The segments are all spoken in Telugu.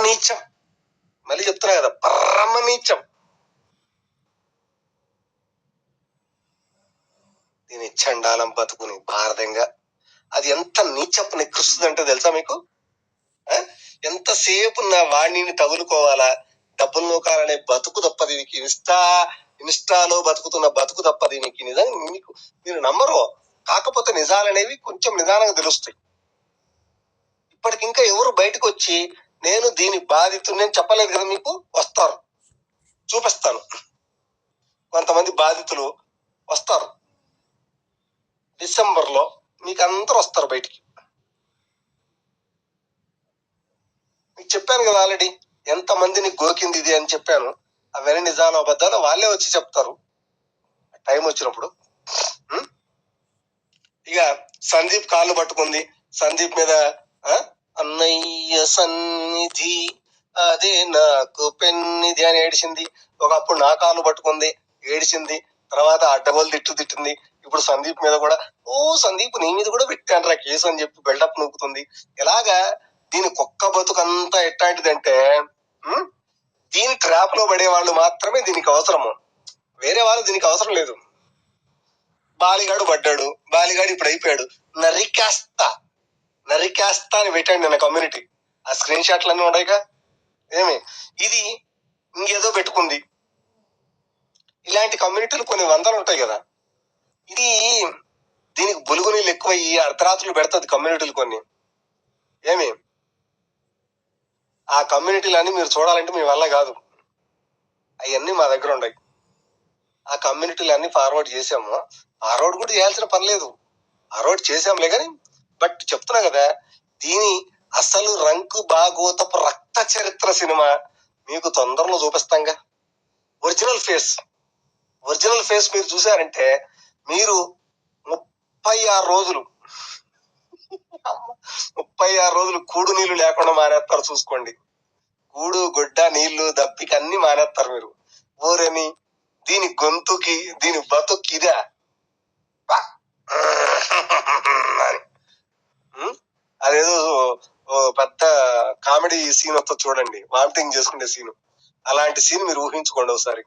నీచం. మళ్ళీ చెప్తున్నా కదా, పరమ నీచం. దీని చండాలం బతుకుని భారతంగా అది ఎంత నీచపు నికృస్తుంది అంటే తెలుసా మీకు? ఎంతసేపు నా వాణిని తగులుకోవాలా, డబ్బులు నూకాలనే బతుకు తప్ప దీనికి, ఇన్స్టాలో బతుకుతున్న బతుకు తప్ప దీనికి. నిజంగా మీకు మీరు నమ్మరు. కాకపోతే నిజాలనేవి కొంచెం నిదానంగా తెలుస్తాయి. ఇప్పటికింకా ఎవరు బయటకు వచ్చి నేను దీని బాధితుడు నేను చెప్పలేదు కదా. మీకు వస్తారు, చూపిస్తాను. కొంతమంది బాధితులు వస్తారు డిసెంబర్లో, మీకు అందరూ వస్తారు బయటికి. మీకు చెప్పాను కదా ఆల్రెడీ, ఎంత మందిని గోకింది ఇది అని చెప్పాను. అవన్నీ నిజాలు అబద్ధాలు వాళ్ళే వచ్చి చెప్తారు టైం వచ్చినప్పుడు. ఇక సందీప్ కాళ్ళు పట్టుకుంది, సందీప్ మీద అన్నయ్య సన్నిధి అదే నాకు పెన్నిది అని ఏడిచింది. ఒకప్పుడు నా కాళ్ళు పట్టుకుంది, ఏడిచింది. తర్వాత అడ్డగోలు తిట్టింది. ఇప్పుడు సందీప్ మీద కూడా, ఓ సందీప్ నీ మీద కూడా పెట్టాను రా కేసు అని చెప్పి బిల్డప్ నూపుతుంది. ఎలాగా దీని కుక్క బతుకంతా ఎట్లాంటిదంటే, దీని ట్రాప్ లో పడే వాళ్ళు మాత్రమే దీనికి అవసరము, వేరే వాళ్ళు దీనికి అవసరం లేదు. బాలిగాడు పడ్డాడు, బాలిగాడు ఇప్పుడు అయిపోయాడు, నరికేస్తా అని పెట్టాడు నిన్న కమ్యూనిటీ. ఆ స్క్రీన్ షాట్లన్నీ ఉన్నాయిగా. ఏమి ఇది ఇంకేదో పెట్టుకుంది. ఇలాంటి కమ్యూనిటీలు కొన్ని వందలు ఉంటాయి కదా. ఇది దీనికి బులుగు నీళ్ళు ఎక్కువయ్యి అర్ధరాత్రులు పెడుతుంది కమ్యూనిటీలు కొన్ని. ఏమి ఆ కమ్యూనిటీలన్నీ మీరు చూడాలంటే మీ వల్ల కాదు, అవన్నీ మా దగ్గర ఉన్నాయి. ఆ కమ్యూనిటీలన్నీ ఫార్వర్డ్ చేసాము. ఫార్వర్డ్ కూడా చేయాల్సిన పని లేదు, ఫార్వర్డ్ చేసాంలే కానీ. బట్ చెప్తున్నా కదా, దీని అసలు రంకు భాగవతపు రక్త చరిత్ర సినిమా మీకు తొందరలో చూపిస్తాంగా. ఒరిజినల్ ఫేస్ మీరు చూసారంటే మీరు 36 రోజులు కూడు నీళ్లు లేకుండా మానేస్తారు. చూసుకోండి, కూడు గుడ్డ నీళ్లు దప్పికి అన్ని మానేస్తారు మీరు. ఊరని దీని గొంతుకి దీని బతుక్కి ఇదే అదేదో పెద్ద కామెడీ సీన్ వస్తుంది చూడండి, వామిటింగ్ చేసుకునే సీన్. అలాంటి సీన్ మీరు ఊహించుకోండి ఒకసారి.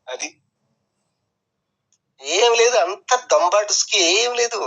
అది ఏం లేదు, అంత దంబాటుకి ఏం లేదు.